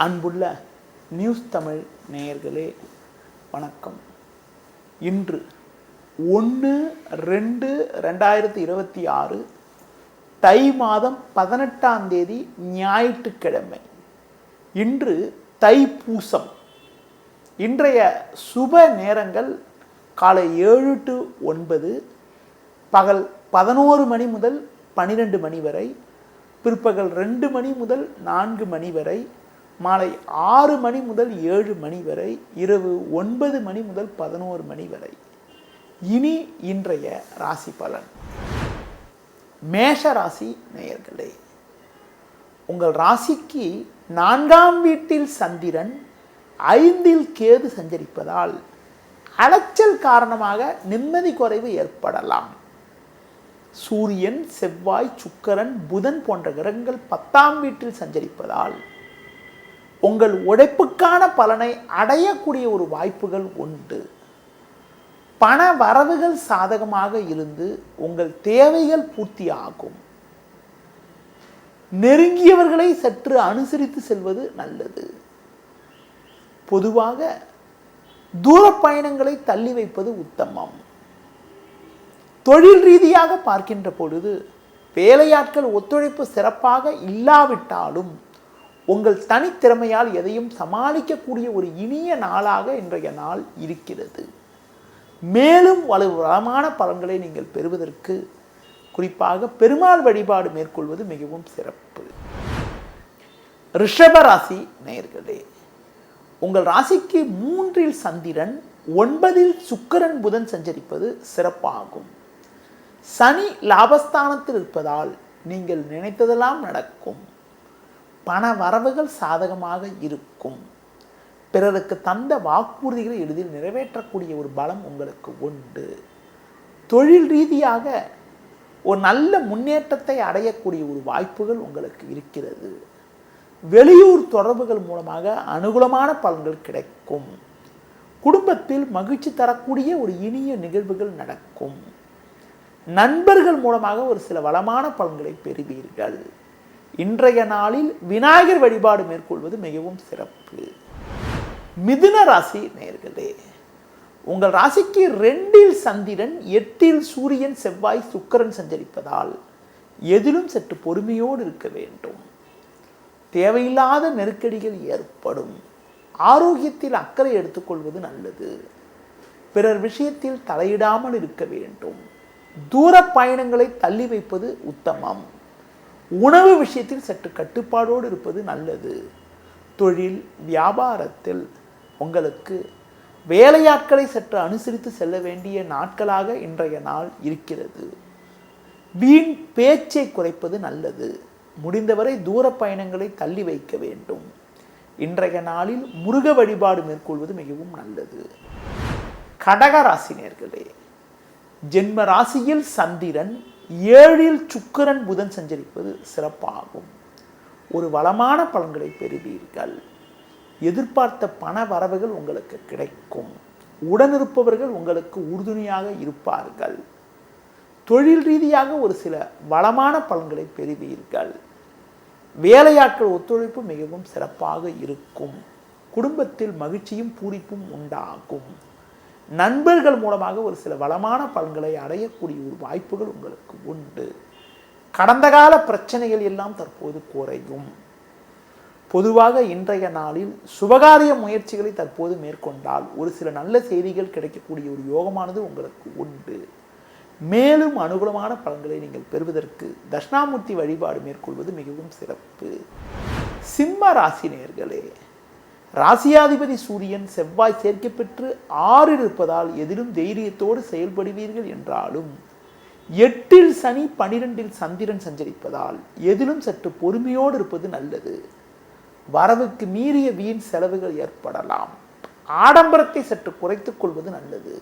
அன்புள்ள நியூஸ் தமிழ் நேயர்களே வணக்கம். இன்று 1/2/2026 தை மாதம் 18ஆம் தேதி ஞாயிற்றுக்கிழமை. இன்று தைப்பூசம். இன்றைய சுப நேரங்கள் காலை 7 to 9, பகல் 11 மணி முதல் 12 மணி வரை, பிற்பகல் 2 மணி முதல் 4 மணி வரை, மாலை 6 மணி முதல் 7 மணி வரை, இரவு 9 மணி முதல் 11 மணி வரை. இனி இன்றைய ராசி பலன். மேஷ ராசி நேயர்களே, உங்கள் ராசிக்கு 4ஆம் வீட்டில் சந்திரன், 5இல் கேது சஞ்சரிப்பதால் அலைச்சல் காரணமாக நிம்மதி குறைவு ஏற்படலாம். சூரியன், செவ்வாய், சுக்கிரன், புதன் போன்ற கிரகங்கள் 10ஆம் வீட்டில் சஞ்சரிப்பதால் உங்கள் உழைப்புக்கான பலனை அடையக்கூடிய ஒரு வாய்ப்புகள் உண்டு. பண வரவுகள் சாதகமாக இருந்து உங்கள் தேவைகள் பூர்த்தியாகும். நெருங்கியவர்களை சற்று அனுசரித்து செல்வது நல்லது. பொதுவாக தூர பயணங்களை தள்ளி வைப்பது உத்தமம். தொழில் ரீதியாக பார்க்கின்ற பொழுது வேலையாட்கள் ஒத்துழைப்பு சிறப்பாக இல்லாவிட்டாலும் உங்கள் தனித்திறமையால் எதையும் சமாளிக்கக்கூடிய ஒரு இனிய நாளாக இன்றைய நாள் இருக்கிறது. மேலும் வளமான பலன்களை நீங்கள் பெறுவதற்கு குறிப்பாக பெருமாள் வழிபாடு மேற்கொள்வது மிகவும் சிறப்பு. ரிஷப ராசி நேயர்களே, உங்கள் ராசிக்கு 3இல் சந்திரன், 9இல் சுக்கிரன், புதன் சஞ்சரிப்பது சிறப்பாகும். சனி லாபஸ்தானத்தில் இருப்பதால் நீங்கள் நினைத்ததெல்லாம் நடக்கும். பண வரவுகள் சாதகமாக இருக்கும். பிறருக்கு தந்த வாக்குறுதிகளை எளிதில் நிறைவேற்றக்கூடிய ஒரு பலம் உங்களுக்கு உண்டு. தொழில் ரீதியாக ஒரு நல்ல முன்னேற்றத்தை அடையக்கூடிய ஒரு வாய்ப்புகள் உங்களுக்கு இருக்கிறது. வெளியூர் தொடர்புகள் மூலமாக அனுகூலமான பலன்கள் கிடைக்கும். குடும்பத்தில் மகிழ்ச்சி தரக்கூடிய ஒரு இனிய நிகழ்வுகள் நடக்கும். நண்பர்கள் மூலமாக ஒரு சில வளமான பலன்களை பெறுவீர்கள். இன்றைய நாளில் விநாயகர் வழிபாடு மேற்கொள்வது மிகவும் சிறப்பு. மிதுன ராசி நேயர்களே, உங்கள் ராசிக்கு 2இல் சந்திரன், 8இல் சூரியன், செவ்வாய், சுக்கிரன் சஞ்சரிப்பதால் எதிலும் சற்று பொறுமையோடு இருக்க வேண்டும். தேவையில்லாத நெருக்கடிகள் ஏற்படும். ஆரோக்கியத்தில் அக்கறை எடுத்துக்கொள்வது நல்லது. பிறர் விஷயத்தில் தலையிடாமல் இருக்க வேண்டும். தூர பயணங்களை தள்ளி வைப்பது உத்தமம். உணவு விஷயத்தில் சற்று கட்டுப்பாடோடு இருப்பது நல்லது. தொழில் வியாபாரத்தில் உங்களுக்கு வேலையாட்களை சற்று அனுசரித்து செல்ல வேண்டிய நாட்களாக இன்றைய நாள் இருக்கிறது. வீண் பேச்சை குறைப்பது நல்லது. முடிந்தவரை தூர பயணங்களை தள்ளி வைக்க வேண்டும். இன்றைய நாளில் முருக வழிபாடு மேற்கொள்வது மிகவும் நல்லது. கடக ராசினியர்களே, ஜென்ம ராசியில் சந்திரன், 7இல் சுக்கிரன், புதன் சஞ்சரிப்பது சிறப்பாகும். ஒரு வளமான பலன்களை பெறுவீர்கள். எதிர்பார்த்த பண வரவுகள் உங்களுக்கு கிடைக்கும். உடனிருப்பவர்கள் உங்களுக்கு உறுதுணையாக இருப்பார்கள். தொழில் ரீதியாக ஒரு சில வளமான பலன்களை பெறுவீர்கள். வேலையாட்கள் ஒத்துழைப்பு மிகவும் சிறப்பாக இருக்கும். குடும்பத்தில் மகிழ்ச்சியும் பூரிப்பும் உண்டாகும். நண்பர்கள் மூலமாக ஒரு சில வளமான பலன்களை அடையக்கூடிய ஒரு வாய்ப்புகள் உங்களுக்கு உண்டு. கடந்த கால பிரச்சனைகள் எல்லாம் தற்போது குறையும். பொதுவாக இன்றைய நாளில் சுபகாரிய முயற்சிகளை தற்போது மேற்கொண்டால் ஒரு சில நல்ல செய்திகள் கிடைக்கக்கூடிய ஒரு யோகமானது உங்களுக்கு உண்டு. மேலும் அனுகூலமான பலன்களை நீங்கள் பெறுவதற்கு தட்சிணாமூர்த்தி வழிபாடு மேற்கொள்வது மிகவும் சிறப்பு. சிம்ம ராசி நேயர்களே, ராசியாதிபதி சூரியன், செவ்வாய் சேர்க்கை பெற்று 6இல் இருப்பதால் எதிலும் தைரியத்தோடு செயல்படுவீர்கள் என்றாலும் 8இல் சனி, 12இல் சந்திரன் சஞ்சரிப்பதால் எதிலும் சற்று பொறுமையோடு இருப்பது நல்லது. வரவுக்கு மீறிய வீண் செலவுகள் ஏற்படலாம். ஆடம்பரத்தை சற்று குறைத்துக் கொள்வது நல்லது.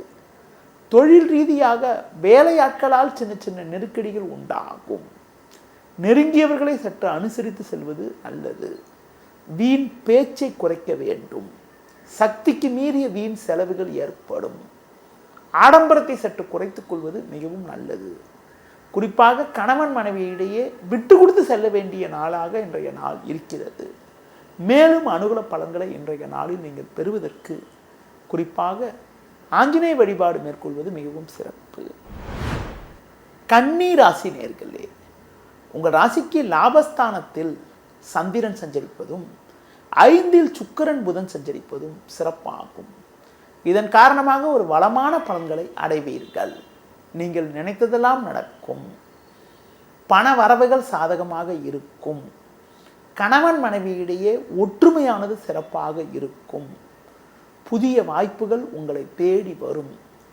தொழில் ரீதியாக வேலையாட்களால் சின்ன சின்ன நெருக்கடிகள் உண்டாகும். நெருங்கியவர்களை சற்று அனுசரித்து செல்வது நல்லது. வீண் பேச்சை குறைக்க வேண்டும். சக்திக்கு மீறிய வீண் செலவுகள் ஏற்படும். ஆடம்பரத்தை சற்று குறைத்துக் கொள்வது மிகவும் நல்லது. குறிப்பாக கணவன் மனைவியிடையே விட்டு கொடுத்து செல்ல வேண்டிய நாளாக இன்றைய நாள் இருக்கிறது. மேலும் அனுகூல பலன்களை இன்றைய நாளில் நீங்கள் பெறுவதற்கு குறிப்பாக ஆஞ்சநேய வழிபாடு மேற்கொள்வது மிகவும் சிறப்பு. கன்னி ராசி நேயர்களே, உங்கள் ராசிக்கு லாபஸ்தானத்தில் சந்திரன் சஞ்சரிப்பதும் 5ல் சுக்கிரன் புதன் சஞ்சரிப்பதும் சிறப்பாகும். இதன் காரணமாக ஒரு வளமான பலன்களை அடைவீர்கள். நீங்கள் நினைத்ததெல்லாம் நடக்கும். பண வரவுகள் சாதகமாக இருக்கும். கணவன் மனைவியிடையே ஒற்றுமையானது சிறப்பாக இருக்கும். புதிய வாய்ப்புகள் உங்களை தேடி வரும்.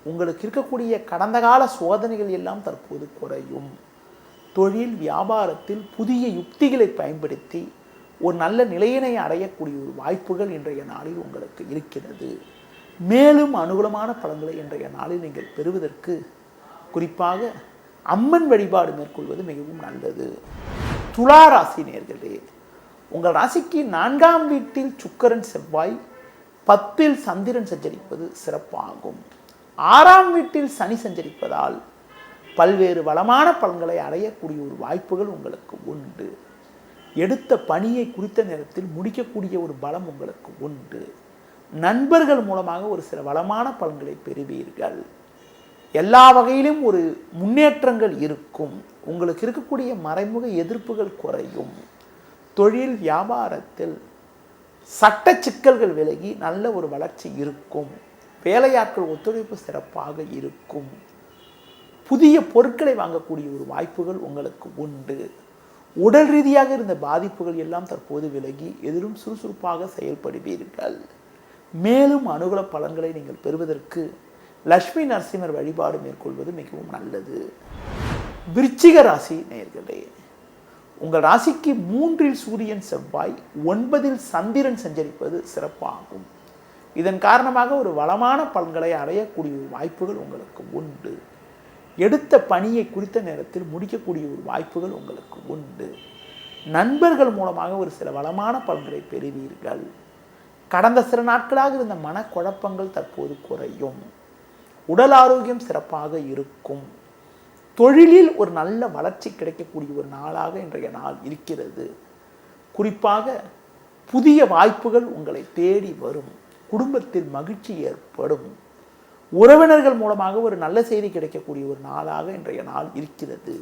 உங்களுக்கு இருக்கக்கூடிய கடந்த கால சோதனைகள் எல்லாம் தற்போது குறையும். தொழில் வியாபாரத்தில் புதிய யுக்திகளை பயன்படுத்தி ஒரு நல்ல நிலையினை அடையக்கூடிய ஒரு வாய்ப்புகள் இன்றைய நாளில் உங்களுக்கு இருக்கிறது. மேலும் அனுகூலமான பலன்களை இன்றைய நாளில் நீங்கள் பெறுவதற்கு குறிப்பாக அம்மன் வழிபாடு மேற்கொள்வது மிகவும் நல்லது. துலா ராசி நேயர்களே, உங்கள் ராசிக்கு 4ஆம் வீட்டில் சுக்கிரன் செவ்வாய் 10ல் சந்திரன் சஞ்சரிப்பது சிறப்பாகும். 6ஆம் வீட்டில் சனி சஞ்சரிப்பதால் பல்வேறு வளமான பலன்களை அடையக்கூடிய ஒரு வாய்ப்புகள் உங்களுக்கு உண்டு. எடுத்த பணியை குறித்த நேரத்தில் முடிக்கக்கூடிய ஒரு பலம் உங்களுக்கு உண்டு. நண்பர்கள் மூலமாக ஒரு சில வளமான பலன்களை பெறுவீர்கள். எல்லா வகையிலும் ஒரு முன்னேற்றங்கள் இருக்கும். உங்களுக்கு இருக்கக்கூடிய மறைமுக எதிர்ப்புகள் குறையும். தொழில் வியாபாரத்தில் சட்ட சிக்கல்கள் விலகி நல்ல ஒரு வளர்ச்சி இருக்கும். வேலையாட்கள் ஒத்துழைப்பு சிறப்பாக இருக்கும். புதிய பொருட்களை வாங்கக்கூடிய ஒரு வாய்ப்புகள் உங்களுக்கு உண்டு. உடல் ரீதியாக இருந்த பாதிப்புகள் எல்லாம் தற்போது விலகி எதிலும் சுறுசுறுப்பாக செயல்படுவீர்கள். மேலும் அனுகூல பலன்களை நீங்கள் பெறுவதற்கு லட்சுமி நரசிம்மர் வழிபாடு மேற்கொள்வது மிகவும் நல்லது. விருச்சிக ராசி நேயர்களே, உங்கள் ராசிக்கு 3ல் சூரியன் செவ்வாய் 9ல் சந்திரன் சஞ்சரிப்பது சிறப்பாகும். இதன் காரணமாக ஒரு வளமான பலன்களை அடையக்கூடிய ஒரு வாய்ப்புகள் உங்களுக்கு உண்டு. எடுத்த பணியை குறித்த நேரத்தில் முடிக்கக்கூடிய ஒரு வாய்ப்புகள் உங்களுக்கு உண்டு. நண்பர்கள் மூலமாக ஒரு சில வளமான பலன்களை பெறுவீர்கள். கடந்த சில நாட்களாக இருந்த மனக்குழப்பங்கள் தற்போது குறையும். உடல் ஆரோக்கியம் சிறப்பாக இருக்கும். தொழிலில் ஒரு நல்ல வளர்ச்சி கிடைக்கக்கூடிய ஒரு நாளாக இன்றைய நாள் இருக்கிறது. குறிப்பாக புதிய வாய்ப்புகள் உங்களை தேடி வரும். குடும்பத்தில் மகிழ்ச்சி ஏற்படும். உறவினர்கள் மூலமாக ஒரு நல்ல செய்தி கிடைக்கக்கூடிய ஒரு நாளாக இன்றைய நாள் இருக்கிறது.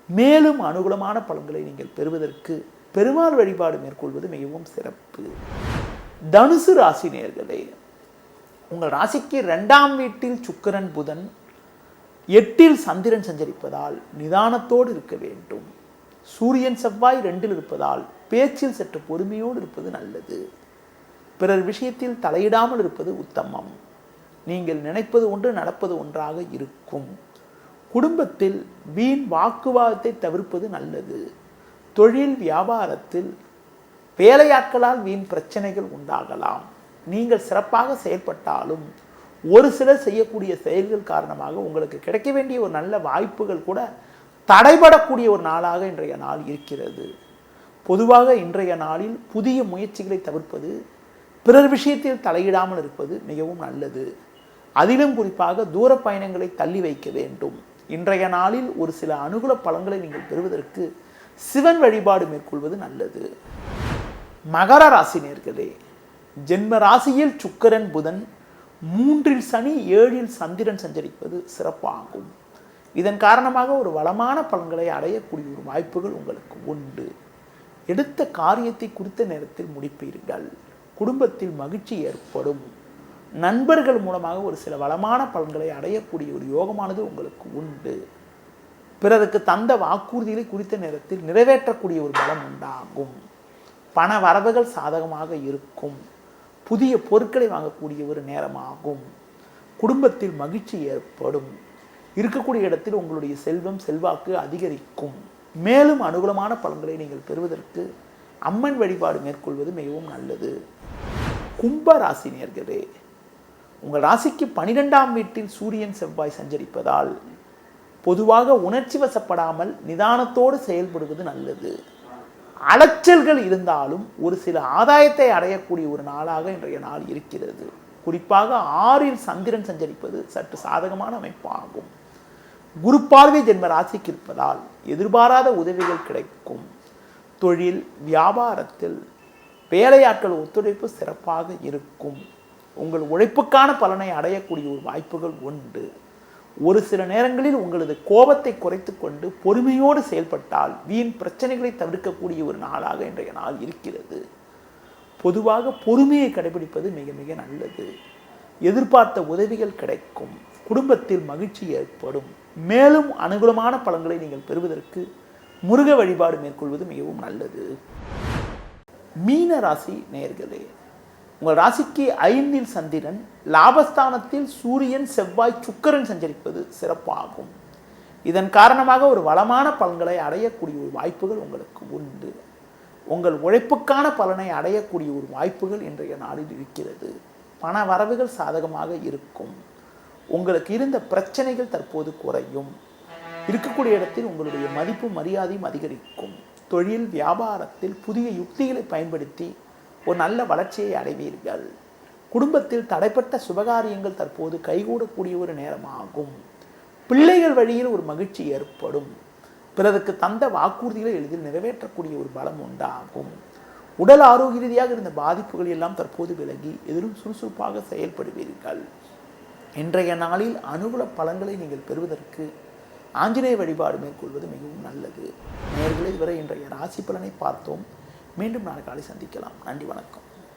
மேலும் அனுகூலமான பலன்களை நீங்கள் பெறுவதற்கு பெருமாள் வழிபாடு மேற்கொள்வது மிகவும் சிறப்பு. தனுசு ராசி நேயர்களே, உங்கள் ராசிக்கு 2ஆம் வீட்டில் சுக்கிரன் புதன் 8ல் சந்திரன் சஞ்சரிப்பதால் நிதானத்தோடு இருக்க வேண்டும். சூரியன் செவ்வாய் 2ல் இருப்பதால் பேச்சில் சற்று பொறுமையோடு இருப்பது நல்லது. பிறர் விஷயத்தில் தலையிடாமல் இருப்பது உத்தமம். நீங்கள் நினைப்பது ஒன்று நடப்பது ஒன்றாக இருக்கும். குடும்பத்தில் வீண் வாக்குவாதத்தை தவிர்ப்பது நல்லது. தொழில் வியாபாரத்தில் வேலையாட்களால் வீண் பிரச்சனைகள் உண்டாகலாம். நீங்கள் சிறப்பாக செயல்பட்டாலும் ஒரு சிலர் செய்யக்கூடிய செயல்கள் காரணமாக உங்களுக்கு கிடைக்க வேண்டிய ஒரு நல்ல வாய்ப்புகள் கூட தடைபடக்கூடிய ஒரு நாளாக இன்றைய நாள் இருக்கிறது. பொதுவாக இன்றைய நாளில் புதிய முயற்சிகளை தவிர்ப்பது, பிறர் விஷயத்தில் தலையிடாமல் இருப்பது மிகவும் நல்லது. அதிலும் குறிப்பாக தூர பயணங்களை தள்ளி வைக்க வேண்டும். இன்றைய நாளில் ஒரு சில அனுகூல பலன்களை நீங்கள் பெறுவதற்கு சிவன் வழிபாடு மேற்கொள்வது நல்லது. மகர ராசி நேயர்களே, ஜென்ம ராசியில் சுக்கிரன் புதன் 3ல் சனி 7ல் சந்திரன் சஞ்சரிப்பது சிறப்பாகும். இதன் காரணமாக ஒரு வளமான பலன்களை அடையக்கூடிய ஒரு வாய்ப்புகள் உங்களுக்கு உண்டு. எடுத்த காரியத்தை குறித்த நேரத்தில் முடிப்பீர்கள். குடும்பத்தில் மகிழ்ச்சி ஏற்படும். நண்பர்கள் மூலமாக ஒரு சில வளமான பலன்களை அடையக்கூடிய ஒரு யோகமானது உங்களுக்கு உண்டு. பிறருக்கு தந்த வாக்குறுதிகளை குறித்த நேரத்தில் நிறைவேற்றக்கூடிய ஒரு பலம் உண்டாகும். பண வரவுகள் சாதகமாக இருக்கும். புதிய பொருட்களை வாங்கக்கூடிய ஒரு நேரமாகும். குடும்பத்தில் மகிழ்ச்சி ஏற்படும். இருக்கக்கூடிய இடத்தில் உங்களுடைய செல்வம் செல்வாக்கு அதிகரிக்கும். மேலும் அனுகூலமான பலன்களை நீங்கள் பெறுவதற்கு அம்மன் வழிபாடு மேற்கொள்வது மிகவும் நல்லது. கும்ப ராசி நேயர்களே, உங்கள் ராசிக்கு 12ஆம் வீட்டில் சூரியன் செவ்வாய் சஞ்சரிப்பதால் பொதுவாக உணர்ச்சி வசப்படாமல் நிதானத்தோடு செயல்படுவது நல்லது. அலைச்சல்கள் இருந்தாலும் ஒரு சில ஆதாயத்தை அடையக்கூடிய ஒரு நாளாக இன்றைய நாள் இருக்கிறது. குறிப்பாக 6ல் சந்திரன் சஞ்சரிப்பது சற்று சாதகமான அமைப்பாகும். குரு பார்வை ஜென்ம ராசிக்கு இருப்பதால் எதிர்பாராத உதவிகள் கிடைக்கும். தொழில் வியாபாரத்தில் வேலையாட்கள் ஒத்துழைப்பு சிறப்பாக இருக்கும். உங்கள் உழைப்புக்கான பலனை அடையக்கூடிய ஒரு வாய்ப்புகள் உண்டு. ஒரு சில நேரங்களில் உங்களது கோபத்தை குறைத்து கொண்டு பொறுமையோடு செயல்பட்டால் வீண் பிரச்சனைகளை தவிர்க்கக்கூடிய ஒரு நாளாக இன்றைய நாள் இருக்கிறது. பொதுவாக பொறுமையை கடைபிடிப்பது மிக மிக நல்லது. எதிர்பார்த்த உதவிகள் கிடைக்கும். குடும்பத்தில் மகிழ்ச்சி ஏற்படும். மேலும் அனுகூலமான பலன்களை நீங்கள் பெறுவதற்கு முருக வழிபாடு மேற்கொள்வது மிகவும் நல்லது. மீன ராசி நேயர்களே, உங்கள் ராசிக்கு 5இல் சந்திரன், லாபஸ்தானத்தில் சூரியன், செவ்வாய், சுக்கிரன் சஞ்சரிப்பது சிறப்பாகும். இதன் காரணமாக ஒரு வளமான பலன்களை அடையக்கூடிய ஒரு வாய்ப்புகள் உங்களுக்கு உண்டு. உங்கள் உழைப்புக்கான பலனை அடையக்கூடிய ஒரு வாய்ப்புகள் இன்றைய நாளில் இருக்கிறது. பண வரவுகள் சாதகமாக இருக்கும். உங்களுக்கு இருந்த பிரச்சனைகள் தற்போது குறையும். இருக்கக்கூடிய இடத்தில் உங்களுடைய மதிப்பு மரியாதையும் அதிகரிக்கும். தொழில் வியாபாரத்தில் புதிய யுக்திகளை பயன்படுத்தி ஒரு நல்ல வளர்ச்சியை அடைவீர்கள். குடும்பத்தில் தடைப்பட்ட சுபகாரியங்கள் தற்போது கைகூடக்கூடிய ஒரு நேரமாகும். பிள்ளைகள் வழியில் ஒரு மகிழ்ச்சி ஏற்படும். பிறருக்கு தந்த வாக்குறுதிகளை எளிதில் நிறைவேற்றக்கூடிய ஒரு பலம் உண்டாகும். உடல் ஆரோக்கிய ரீதியாக இருந்த பாதிப்புகள் எல்லாம் தற்போது விலகி எதிலும் சுறுசுறுப்பாக செயல்படுவீர்கள். இன்றைய நாளில் அனுகூல பலன்களை நீங்கள் பெறுவதற்கு ஆஞ்சநேய வழிபாடு மேற்கொள்வது மிகவும் நல்லது. நேயர்களே, இதுவரை இன்றைய ராசி பலனை பார்த்தோம். மீண்டும் நாளை காலை சந்திக்கலாம். நன்றி, வணக்கம்.